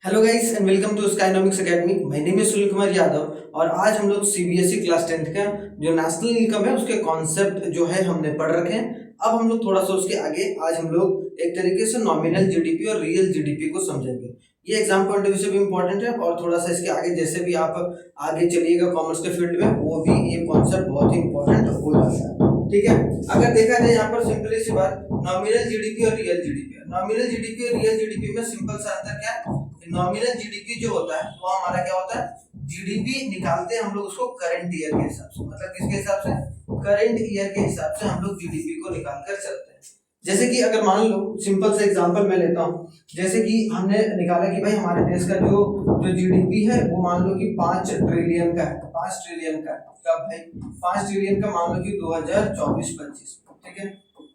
Hello guys and welcome to Skynomics academy. My name is Sunil Kumar Yadav और आज हम लोग सीबीएसई क्लास 10th का जो नेशनल इनकम है उसके कॉन्सेप्ट जो है हमने पढ़ रखे हैं। अब हम लोग थोड़ा सा उसके आगे आज हम लोग एक तरीके से नॉमिनल जीडीपी और रियल जीडीपी को समझेंगे। ये एग्जाम पॉइंट ऑफ व्यू से भी इंपॉर्टेंट है और थोड़ा सा इसके आगे जैसे भी आप आगे चलिएगा कॉमर्स के फील्ड में वो भी ये कॉन्सेप्ट बहुत ही इंपॉर्टेंट हो जाता है। ठीक है, अगर देखा जाए यहाँ पर सिंपली सी बात, नॉमिनल जीडीपी और रियल जीडीपी। नॉमिनल जीडीपी और रियल जीडीपी में सिंपल सा अंतर क्या है? नॉमिनल जीडीपी जो होता है वो हमारा क्या होता है, जीडीपी निकालते हैं हम लोग उसको करंट ईयर के हिसाब से, मतलब किसके हिसाब से? करंट ईयर के हिसाब से हम लोग जीडीपी को निकाल कर चलते हैं। जैसे कि अगर मान लो सिंपल सा एग्जांपल मैं लेता हूँ, जैसे कि हमने निकाला कि भाई हमारे देश का जो जो जीडीपी है वो मान लो कि 5 ट्रिलियन का है। 5 ट्रिलियन का कब भाई? 5 ट्रिलियन का मान लो कि 2024-25, ठीक है।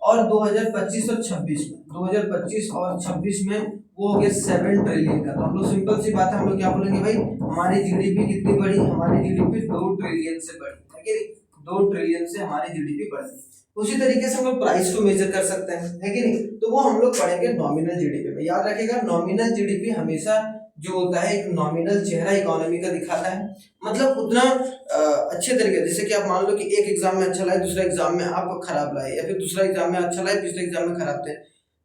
और 2025 और 26 में, 2025 और 26 में वो हो गया 7 ट्रिलियन का। तो हम लोग सिंपल सी बात है, हम लोग क्या बोलेंगे भाई, हमारी जीडीपी कितनी बढ़ी? हमारी जीडीपी 2 ट्रिलियन से बढ़ी, है कि नहीं? 2 ट्रिलियन से हमारी जीडीपी बढ़ी। उसी तरीके से हम लोग प्राइस को मेजर कर सकते हैं, है कि नहीं? तो वो हम लोग पढ़ेंगे नॉमिनल जीडीपी में। याद रखिएगा, नॉमिनल जीडीपी हमेशा जो होता है एक नॉमिनल चेहरा इकोनॉमी का दिखाता है। मतलब उतना अच्छे तरीके, जैसे कि आप मान लो कि एक एग्जाम में अच्छा लाए, दूसरा एग्जाम में आप खराब लाए, या फिर दूसरा एग्जाम में अच्छा लाए, तीसरे एग्जाम में खराब थे,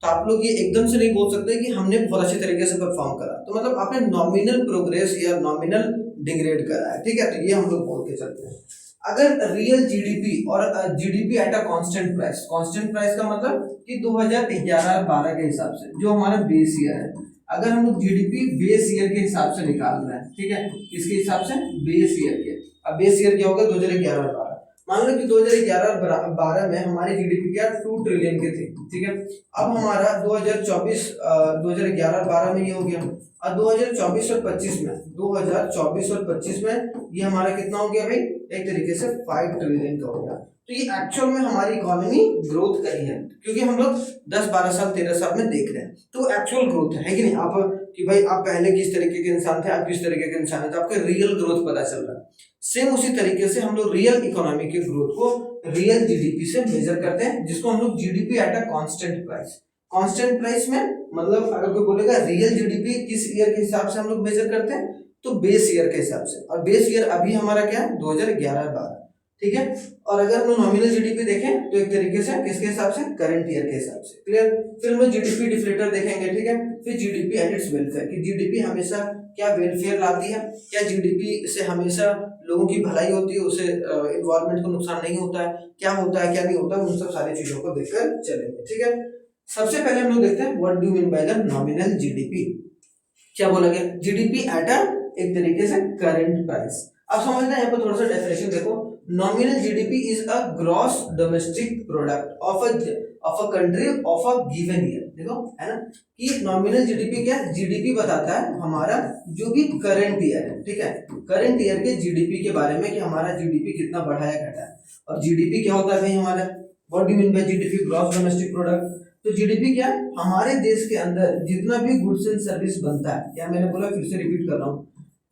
तो आप लोग ये एकदम से नहीं बोल सकते कि हमने बहुत अच्छे तरीके से परफॉर्म करा। तो मतलब आपने नॉमिनल प्रोग्रेस या नॉमिनल डिग्रेड करा है, ठीक है। तो ये हम लोग बोल के चलते हैं। अगर रियल जीडीपी और GDP at a constant price, constant price का मतलब कि 2011-12 के हिसाब से जो हमारा बेस ईयर है, अगर हम लोग जीडीपी बेस ईयर के हिसाब से निकाल रहे हैं, ठीक है, किसके हिसाब से? बेस ईयर के। अब बेस ईयर क्या होगा? 2011-12। मान लो कि 2011-12 में हमारी जीडीपी क्या 2 ट्रिलियन की थी, ठीक है। अब हमारा 2011-12 में ये हो गया। और 2024 और 25 में, 2024 और 25 में ये हमारा कितना हो गया भाई? एक तरीके से 5 ट्रिलियन का हो गया। तो ये एक्चुअल में हमारी इकोनॉमी ग्रोथ करी है, क्योंकि हम लोग 10-12 साल 13 साल में देख रहे हैं, तो एक्चुअल ग्रोथ है कि नहीं? आप कि भाई आप पहले किस तरीके के इंसान थे, आप किस तरीके के इंसान है, तो आपका रियल ग्रोथ पता चल रहा है। सेम उसी तरीके से हम लोग रियल इकोनॉमी के ग्रोथ को रियल जीडीपी से मेजर करते हैं, जिसको हम लोग GDP at a constant price. Constant price में मतलब अगर कोई बोलेगा रियल जीडीपी किस ईयर के हिसाब से हम लोग मेजर करते हैं, तो बेस ईयर के हिसाब से। और बेस ईयर अभी हमारा क्या है? 2011-12, ठीक है। और अगर हम नॉमिनल जीडीपी देखें तो एक तरीके से किसके हिसाब से? करंट ईयर के हिसाब से। क्लियर? फिर हम जीडीपी डिफ्लेटर देखेंगे, ठीक है। फिर जीडीपी एंड इट्स वेलफेयर, कि जीडीपी हमेशा क्या वेलफेयर लाती है, क्या जीडीपी से हमेशा लोगों की भलाई होती है, उसे एनवायरनमेंट को नुकसान नहीं होता है, क्या होता है क्या नहीं होता, उन सब सारी चीजों को देखकर चलेंगे, ठीक है। सबसे पहले हम लोग देखते हैं what do mean by the nominal GDP. क्या बोला गया? जीडीपी एट अ एक तरीके से करंट प्राइस। अब समझना है, यहाँ पर थोड़ा सा डेफिनेशन देखो। Nominal GDP is a gross domestic product of a country of a given year. देखो, है ना, कि नॉमिनल जीडीपी क्या? जीडीपी बताता है हमारा जो भी करंट ईयर है, ठीक है, करंट ईयर के जीडीपी के बारे में, कि हमारा जीडीपी कितना बढ़ा है घटा है। और जीडीपी क्या होता है भाई हमारा? What do mean by GDP? Gross domestic product. तो जीडीपी क्या है? हमारे देश के अंदर जितना भी गुड्स एंड सर्विस बनता है, क्या मैंने बोला, फिर से रिपीट कर रहा हूँ,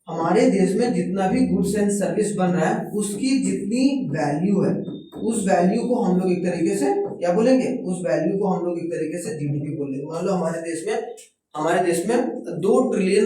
हमारे देश में जितना भी गुड्स एंड सर्विस बन रहा है उसकी जितनी वैल्यू है, उस वैल्यू को हम लोग एक तरीके से क्या बोलेंगे? उस वैल्यू को हम लोग एक तरीके से जीडीपी बोलेंगे। मान लो हमारे देश में 2 ट्रिलियन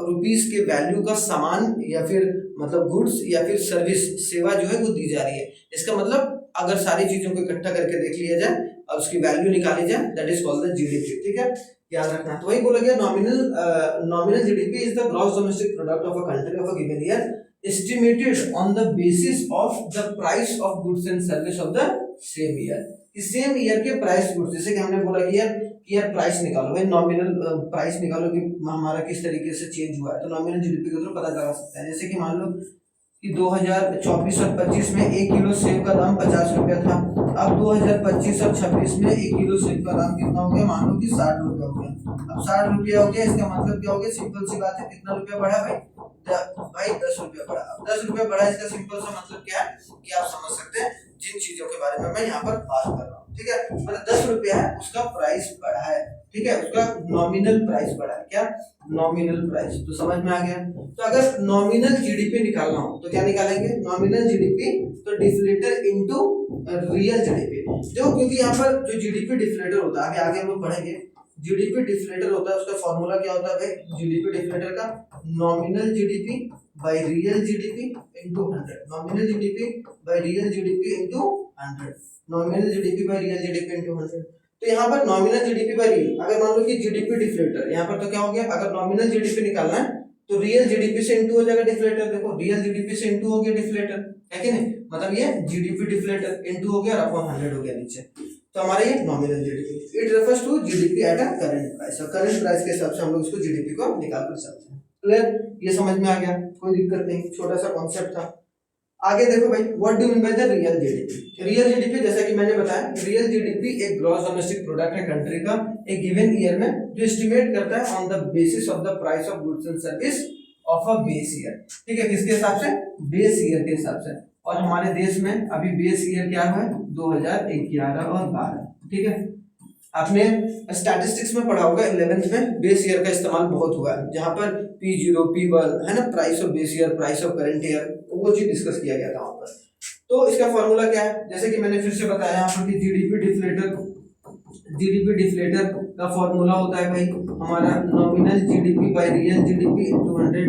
रुपीस के वैल्यू का सामान या फिर मतलब गुड्स या फिर सर्विस सेवा जो है वो दी जा रही है। इसका मतलब अगर सारी चीजों को इकट्ठा करके देख लिया जाए और उसकी वैल्यू निकाली जाए, that is called the GDP, ठीक है। याद रखना। तो वही बोला गया, nominal GDP is the gross domestic product of a country of a given year estimated on the basis of the price of goods and service of the same year. इस same year के price goods, जैसे कि हमने बोला कि यार price निकालो भाई, नॉमिनल प्राइस निकालो कि हमारा किस तरीके से चेंज हुआ है, तो नॉमिनल जीडीपी के थ्रू पता लगा सकता है। जैसे कि मान लो कि 2024 और 25 में 1 किलो सेब का दाम 50 रुपया था। अब 2025 और 26 में 1 किलो सेब का दाम कितना हो गया? मान लो कि 60 रुपया हो गया। अब 60 रुपया हो गया, इसका मतलब क्या हो गया? सिंपल सी बात है, कितना रुपया बढ़ा भाई? भाई 10 रुपया बढ़ा। अब 10 रुपया बढ़ा, इसका सिंपल सा मतलब क्या है कि आप समझ सकते हैं जिन चीजों के बारे में मैं यहाँ पर बात कर रहा हूँ, ठीक है। मतलब 10 रुपया है, उसका प्राइस बढ़ा है, ठीक है, उसका नॉमिनल प्राइस बढ़ा है। क्या? Nominal price. तो समझ में आ गया। तो अगर नॉमिनल जीडीपी निकालना हो तो क्या निकालेंगे? नॉमिनल जीडीपी तो डिफ्लेटर इनटू रियल जीडीपी। जो क्योंकि यहाँ पर जो जीडीपी डिफ्लेटर होता है, अभी आगे हम लोग पढ़ेंगे, जीडीपी डिफ्लेटर होता है, उसका फॉर्मूला क्या होता है भाई, जीडीपी डिफ्लेटर का nominal GDP by real GDP into 100, nominal GDP by real GDP into 100, nominal GDP by real GDP into 100। तो यहाँ पर नॉमिनल जीडीपी बाय रियल, अगर मान लो कि जीडीपी डिफ्लेटर यहाँ पर, तो क्या हो गया, अगर नॉमिनल जीडीपी निकालना है तो रियल जीडीपी से इनटू हो जाएगा डिफ्लेटर, देखो रियल जीडीपी से इनटू हो गया डिफ्लेटर, है कि नहीं, मतलब ये जीडीपी डिफ्लेटर इनटू हो गया और अपॉन 100 हो गया नीचे, तो हमारा ये nominal GDP, it refers to GDP at a current price, और करंट प्राइस के हिसाब से हम लोग इसको जीडीपी को निकाल कर सकते हैं। क्लियर, ये समझ में आ गया, कोई दिक्कत नहीं, छोटा सा कॉन्सेप्ट था। आगे देखो भाई, what do mean by the real GDP. Real GDP जैसा कि मैंने बताया, रियल जीडीपी एक ग्रॉस डोमेस्टिक प्रोडक्ट है कंट्री का एक गिवन ईयर में, जो एस्टिमेट करता है on the basis of the price of goods and service of a base year, ठीक है, किसके हिसाब से, बेस ईयर के हिसाब से, और हमारे देश में अभी बेस ईयर क्या है, 2011 और 12, ठीक है। आपने स्टैटिस्टिक्स में पढ़ा होगा 11th में, बेस ईयर का इस्तेमाल बहुत हुआ है, जहां पर P0 P1 है ना, price of base year, price of current year, वो चीज डिस्कस किया गया था वहां पर। तो इसका फॉर्मूला क्या है, जैसे कि मैंने फिर से बताया यहाँ पर कि जीडीपी डिफ्लेटर का फॉर्मूला होता है भाई हमारा nominal GDP by real GDP into 100,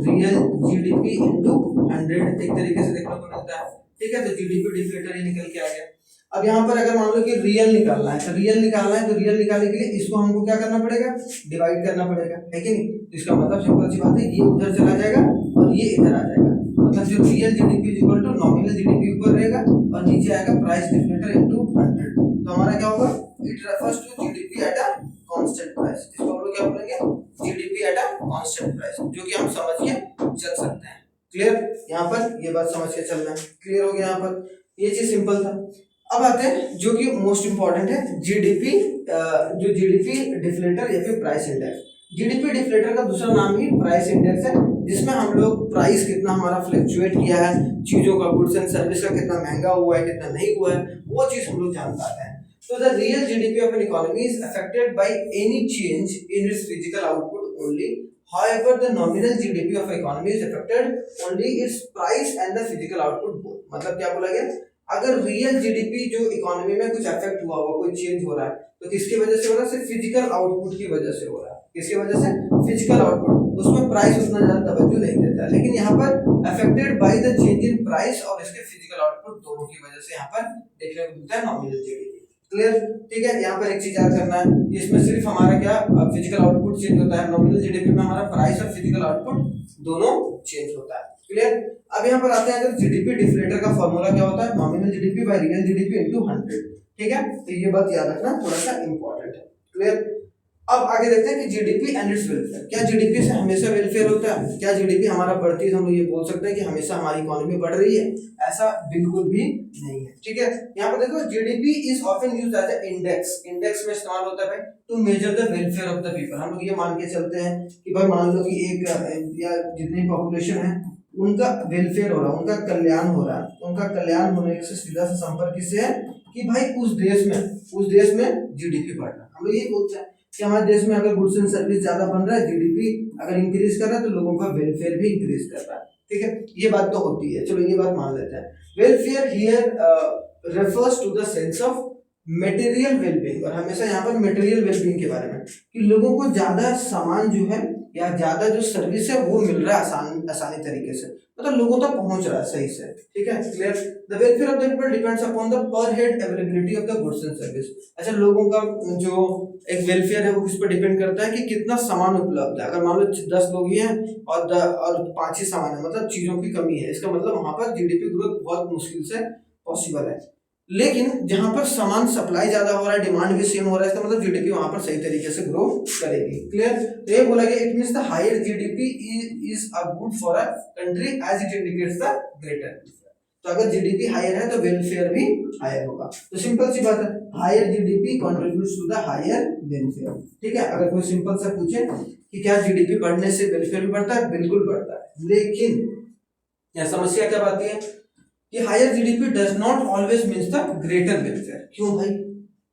real GDP into 100, एक तरीके से देखने को मिलता है, ठीक है। तो जीडीपी डिफ्लेटर ये निकल के आ गया। अब यहाँ पर अगर मान लो कि रियल निकालना है, तो रियल निकालना है, तो रियल निकालने के लिए इसको हमको क्या करना पड़ेगा, डिवाइड करना पड़ेगा, है कि नहीं। तो इसका मतलब सिंपल सी बात है, ये उधर चला जाएगा और ये इधर आ जाएगा, मतलब जो real GDP is equal to nominal GDP ऊपर रहेगा और नीचे आएगा प्राइस डिफ्लेटर इनटू 100। तो हमारा क्या होगा, it refers to GDP at a constant price, इसको हम लोग क्या बोलेंगे, GDP at a constant price, जो कि हम समझ के चल सकते हैं। क्लियर, यहाँ पर ये बात समझ के चलना है, क्लियर हो गया। यहाँ पर ये चीज सिंपल था। अब आते हैं जो कि मोस्ट इंपॉर्टेंट है, जीडीपी, जो जीडीपी डिफ्लेटर या फिर प्राइस इंडेक्स। जीडीपी डिफ्लेटर का दूसरा नाम ही प्राइस इंडेक्स है, जिसमें हम लोग प्राइस कितना हमारा फ्लक्चुएट किया है, चीजों का, गुड्स एंड सर्विस का कितना महंगा हुआ है, कितना नहीं हुआ है, वो चीज हम लोग जान पाते हैं। So the real GDP of an economy is affected by any change in its physical output only. However, the nominal GDP of an economy is affected only its price and the physical output both. मतलब क्या बोला गया, अगर real GDP जो economy में कुछ affect हुआ होगा, कोई चेंज हो रहा है, तो किसकी वजह से हो रहा है, सिर्फ फिजिकल आउटपुट की वजह से हो रहा है। किसकी वजह से, फिजिकल आउटपुट, उसमें प्राइस उतना ज्यादा तवज्जो नहीं देता, लेकिन यहाँ पर affected by the change in price और इसके फिजिकल आउटपुट दोनों की वजह से यहाँ पर देखने को मिलता है नॉमिनल जीडीपी। क्लियर, ठीक है। यहाँ पर एक चीज याद करना है, इसमें सिर्फ हमारा क्या फिजिकल आउटपुट चेंज होता है, नॉमिनल जीडीपी में हमारा प्राइस और फिजिकल आउटपुट दोनों चेंज होता है। क्लियर, अब यहाँ पर आते हैं, अगर जीडीपी डिफ्लेटर का फॉर्मूला क्या होता है, nominal GDP by real GDP into 100, ठीक है। तो ये बात याद रखना थोड़ा सा इंपॉर्टेंट है। क्लियर, अब आगे देखते हैं कि जीडीपी एंड इट्स वेलफेयर। क्या जीडीपी से हमेशा वेलफेयर होता है, क्या जीडीपी हमारा बढ़ती है, हम लोग ये बोल सकते हैं कि हमेशा हमारी इकोनॉमी बढ़ रही है, ऐसा बिल्कुल भी नहीं है, ठीक है। यहाँ पर देखो, GDP is often used as a index, index में इस्तेमाल होता है भाई to measure the welfare of the people. हम लोग ये मान के चलते हैं कि भाई मान लो कि एक या जितनी पॉपुलेशन है उनका वेलफेयर हो रहा है, उनका कल्याण हो रहा है, उनका कल्याण होने से सीधा सा संपर्क किससे है कि भाई उस देश में जीडीपी बढ़ रहा है। हम लोग ये बोलते हैं कि हमारे देश में अगर गुड्स एंड सर्विस ज्यादा बन रहा है, जीडीपी अगर इंक्रीज कर रहा है, तो लोगों का वेलफेयर भी इंक्रीज कर रहा है, ठीक है। ये बात तो होती है, चलो ये बात मान लेते हैं। Welfare here refers to the sense of material wellbeing, और हमेशा यहाँ पर मटेरियल वेलबींग के बारे में, कि लोगों को ज्यादा सामान जो है या ज्यादा जो सर्विस है वो मिल रहा है आसानी तरीके से, मतलब लोगों तक पहुंच रहा है सही से, ठीक है। Clear, the welfare of the people depends upon the पर head availability of the goods and service. अच्छा, लोगों का जो एक वेलफेयर है वो किस पर डिपेंड करता है कि कितना सामान उपलब्ध है। अगर मान लो 10 लोग ही हैं और 5 ही सामान है, मतलब चीजों की कमी है, इसका मतलब वहां पर जीडीपी ग्रोथ बहुत मुश्किल से पॉसिबल है। लेकिन जहां पर सामान सप्लाई ज्यादा हो रहा है, डिमांड भी सेम हो रहा है, इसका मतलब जीडीपी वहां पर सही तरीके से ग्रो करेगी। क्लियर, तो ये बोला गया, it means the higher GDP is a good for a country as it indicates the greater. तो अगर जीडीपी हायर है तो वेलफेयर भी हायर होगा। तो सिंपल सी बात है, higher GDP contributes to the higher welfare, ठीक है। अगर कोई सिंपल सा पूछे कि क्या जीडीपी बढ़ने से वेलफेयर भी बढ़ता है, बिल्कुल बढ़ता है, लेकिन यह समस्या क्या आती है कि higher GDP does not always means the greater welfare. क्यों भाई,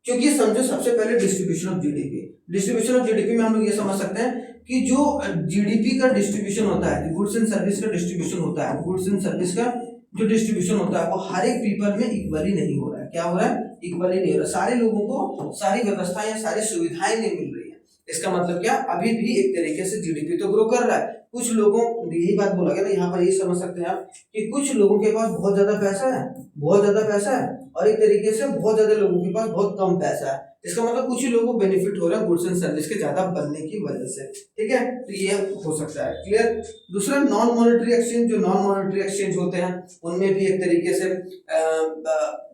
क्योंकि समझो सबसे पहले distribution of GDP, distribution of GDP में हम लोग ये समझ सकते हैं कि जो जीडीपी का डिस्ट्रीब्यूशन होता है, गुड्स एंड सर्विस का डिस्ट्रीब्यूशन होता है, गुड्स एंड सर्विस का जो डिस्ट्रीब्यूशन होता है वो हर एक पीपल में इक्वली नहीं हो रहा है। क्या हो रहा है, इक्वली नहीं हो रहा, सारे लोगों को सारी व्यवस्थाएं या सारी सुविधाएं नहीं मिल रही इसका मतलब क्या, अभी भी एक तरीके से जीडीपी तो ग्रो कर रहा है। कुछ लोगों, यही बात बोला गया ना यहाँ पर, यही समझ सकते हैं आप कि कुछ लोगों के पास बहुत ज्यादा पैसा है, बहुत ज्यादा पैसा है, और एक तरीके से बहुत ज्यादा लोगों के पास बहुत कम पैसा है। इसका मतलब कुछ ही लोगों को बेनिफिट हो रहा है गुड्स एंड सर्विस के ज्यादा बनने की वजह से। ठीक है, तो ये हो सकता है। क्लियर। दूसरा, नॉन मॉनेटरी एक्सचेंज। जो नॉन मॉनेटरी एक्सचेंज होते हैं उनमें भी एक तरीके से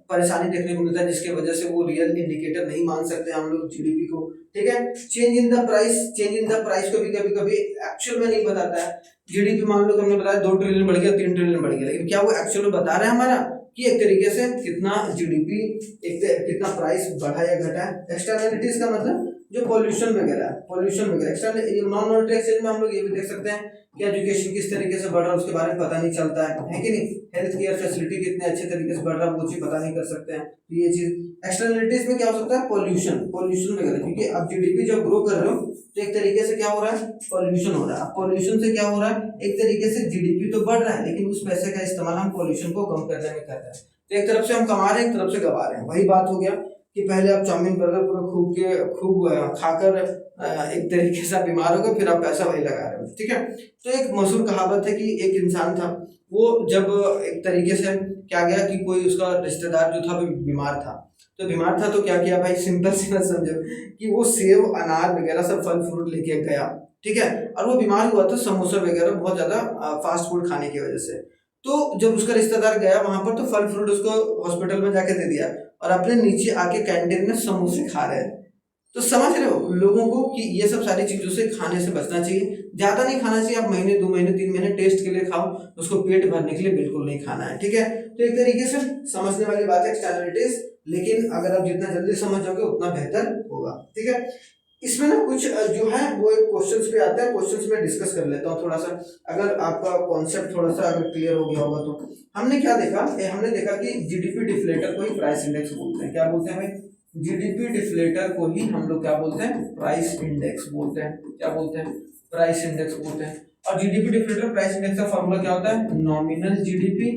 परेशानी देखने को मिलता है, जिसके वजह से वो रियल इंडिकेटर नहीं मान सकते हम लोग जीडीपी को। ठीक है। Change in the price. Change in the price को भी कभी कभी एक्चुअल में नहीं बताता है। जीडीपी मान लो हमने बताया 2 ट्रिलियन बढ़ गया, 3 ट्रिलियन बढ़ गया, लेकिन क्या वो एक्चुअल में बता रहे हैं हमारा कि एक तरीके से कितना जीडीपी, कितना प्राइस बढ़ा या घटा है। एक्सटर्नलिटीज का मतलब जो पॉल्यूशन वगैरह, एक्सटर्नल नॉन मॉनेटरी एक्सचेंज में हम लोग ये भी देख सकते हैं कि एजुकेशन किस तरीके से बढ़ रहा है उसके बारे में पता नहीं चलता है कि नहीं। हेल्थ केयर फैसिलिटी कितने अच्छे तरीके से बढ़ रहा है वो चीज पता नहीं कर सकते हैं। तो ये चीज एक्सटर्नलिटीज में क्या हो सकता है, पॉल्यूशन वगैरह, क्योंकि अब जीडीपी जब ग्रो कर रहे हो तो एक तरीके से क्या हो रहा है, पॉल्यूशन हो रहा है। पॉल्यूशन से क्या हो रहा है, एक तरीके से जीडीपी तो बढ़ रहा है, लेकिन उस पैसे का इस्तेमाल हम पॉल्यूशन को कम करने में कर रहे हैं। तो एक तरफ से हम कमा रहे हैं, एक तरफ से गवा रहे हैं। वही बात हो गया कि पहले आप चाउमीन बर्गर पूरा खूब खाकर एक तरीके से बीमार हो गए, फिर आप पैसा वही लगा रहे हो। ठीक है। तो एक मशहूर कहावत है कि एक इंसान था, वो जब एक तरीके से क्या गया कि कोई उसका रिश्तेदार जो था वो बीमार था, तो क्या किया भाई, सिंपल सी बात समझो कि वो सेव, अनार वगैरह सब फल फ्रूट लेके गया। ठीक है। और वो बीमार हुआ था समोसा वगैरह बहुत ज्यादा फास्ट फूड खाने की वजह से। तो जब उसका रिश्तेदार गया वहां पर, तो फल फ्रूट उसको हॉस्पिटल में जाके दे दिया, और अपने नीचे आके कैंटीन में समोसे खा रहे हैं। तो समझ रहे हो लोगों को कि ये सब सारी चीजों से खाने से बचना चाहिए, ज्यादा नहीं खाना चाहिए। आप महीने 2 महीने 3 महीने टेस्ट के लिए खाओ, उसको पेट भरने के लिए बिल्कुल नहीं खाना है। ठीक है। तो एक तरीके से समझने वाली बात है एक्सटर्नलिटीज, लेकिन अगर आप जितना जल्दी समझ जाओगे उतना बेहतर होगा। ठीक है। इसमें ना कुछ जो है वो एक क्वेश्चंस पे आते हैं, क्वेश्चंस में डिस्कस कर लेता हूँ थोड़ा सा, अगर आपका कॉन्सेप्ट थोड़ा सा अगर क्लियर हो गया होगा तो। हमने क्या देखा, हमने देखा कि जीडीपी डिफ्लेटर को ही प्राइस इंडेक्स बोलते हैं। क्या बोलते हैं भाई, जीडीपी डिफ्लेटर को ही हम लोग क्या बोलते हैं, प्राइस इंडेक्स बोलते हैं। क्या बोलते हैं, प्राइस इंडेक्स बोलते हैं। और जीडीपी डिफ्लेटर प्राइस इंडेक्स का फॉर्मूला क्या होता है, nominal GDP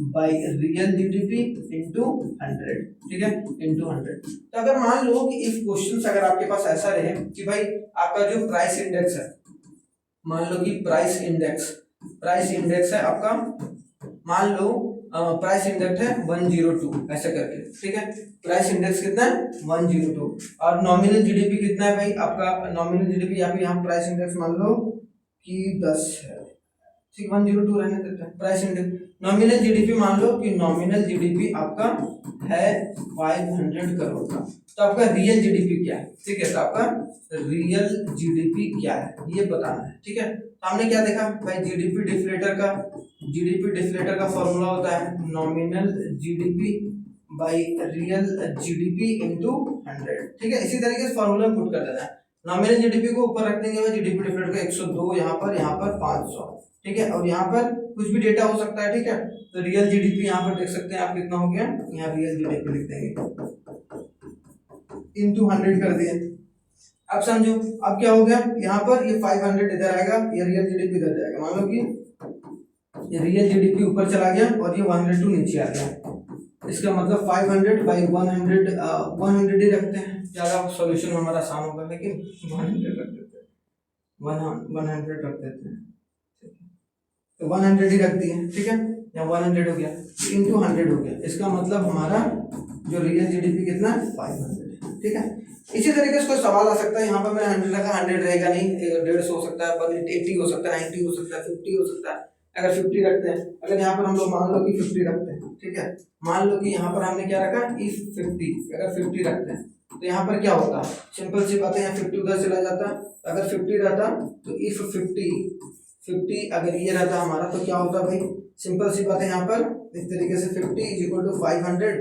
by real GDP into 100। ठीक है, इनटू 100। तो अगर मान लो कि इफ क्वेश्चन अगर आपके पास ऐसा रहे कि भाई आपका जो प्राइस इंडेक्स है, मान लो कि प्राइस इंडेक्स है आपका, मान लो प्राइस इंडेक्स है 102 ऐसा करके। ठीक है, प्राइस इंडेक्स कितना है 102, और नॉमिनल जीडीपी कितना है भाई आपका, नॉमिनल जीडीपी या फिर यहाँ प्राइस इंडेक्स मान लो कि 10 है। ठीक, 102 रहने देते हैं। प्राइस इंडेक्स, नॉमिनल जीडीपी मान लो कि नॉमिनल जीडीपी आपका है 500 करोड़ का, तो आपका रियल जीडीपी क्या है। ठीक है, तो आपका रियल जीडीपी क्या है ये बताना है। ठीक है, तो हमने क्या देखा भाई, जीडीपी डिफ्लेटर का फॉर्मूला होता है nominal GDP by real GDP into 100। ठीक है, इसी तरीके से फॉर्मूला में पुट कर देना है। नॉमिनल जीडीपी को ऊपर रख देंगे, जीडीपी डिफ्लेटर का 102, यहाँ पर 500। ठीक है, और यहाँ पर कुछ भी डेटा हो सकता है। ठीक है, तो रियल जीडीपी यहाँ पर देख सकते हैं आप कितना हो गया, यहाँ रियल जीडीपी लिख देंगे, इनटू 100 कर दिए। अब समझो, अब क्या हो गया, यहाँ पर ये 500 इधर आएगा, ये रियल जीडीपी इधर जाएगा। मान लो कि ये रियल जीडीपी ऊपर चला गया और ये 102 नीचे आ गया। इसका मतलब 500 बाई 100 ही रखते हैं, ज्यादा सॉल्यूशन हमारा आसान होगा, लेकिन 100 रख देते हैं, 100 रख देते हैं। तो 100 ही रख दिए। ठीक है, यहाँ 100 हो गया, इनटू 100 हो गया। इसका मतलब हमारा जो रियल जीडीपी कितना है 500। ठीक है, इसी तरीके से कोई सवाल आ सकता है, यहाँ पर मैंने 100 रखा, 100 रहेगा नहीं, 150 हो सकता है, 80 हो सकता है, 90 हो सकता है, 50 हो सकता है। अगर 50 रखते हैं, अगर यहाँ पर हम लोग मान लो कि 50 रखते हैं, ठीक है, मान लो कि यहाँ पर हमने क्या रखा, इफ 50, अगर 50 रखते हैं तो यहाँ पर क्या होता है, सिंपल सी बात है, यहाँ 50 उधर चला जाता। अगर 50 रहता तो इफ 50 अगर ये रहता हमारा तो क्या होता भाई, सिंपल सी बात है, यहाँ पर इस तरीके से 50 is equal to 500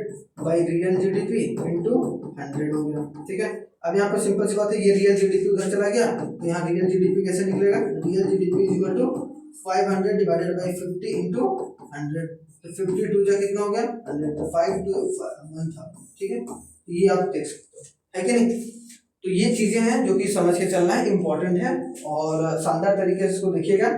by real GDP into 100 हो गया। ठीक है, अब यहाँ पर सिंपल सी बात है, ये रियल जीडीपी उधर चला गया, तो यहाँ रियल जीडीपी कैसे निकलेगा, real GDP is equal to 500 divided by 50 into 100। तो 52 जा कितना हो गया 100, तो 5 to 1 था। ठीक है, ये आप देख सकते हो, है कि नहीं। तो ये चीजें हैं जो कि समझ के चलना है, इंपॉर्टेंट है, और शानदार तरीके से इसको देखिएगा।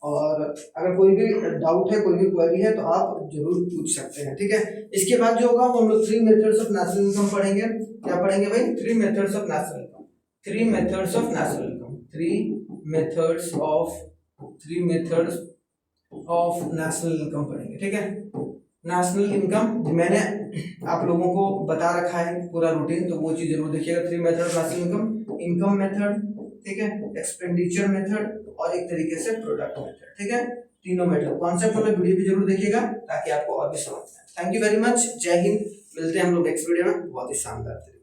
और अगर कोई भी डाउट है, कोई भी क्वेरी है, तो आप जरूर पूछ सकते हैं। ठीक है, इसके बाद जो होगा वो हम लोग 3 मेथड्स ऑफ नेशनल इनकम पढ़ेंगे। क्या पढ़ेंगे भाई, 3 methods of national income. 3 methods of national income, 3 methods of national income पढ़ेंगे, ठीक है। नेशनल इनकम मैंने आप लोगों को बता रखा है पूरा रूटीन, तो वो चीज जरूर देखिएगा। 3 method of national income, income method, ठीक है, एक्सपेंडिचर मेथड और एक तरीके से प्रोडक्ट मेथड, ठीक है। तीनों मेथड कॉन्सेप्ट वाला वीडियो भी जरूर देखिएगा ताकि आपको और भी समझ में आए। थैंक यू वेरी मच, जय हिंद। मिलते हैं हम लोग नेक्स्ट वीडियो में बहुत ही शानदार।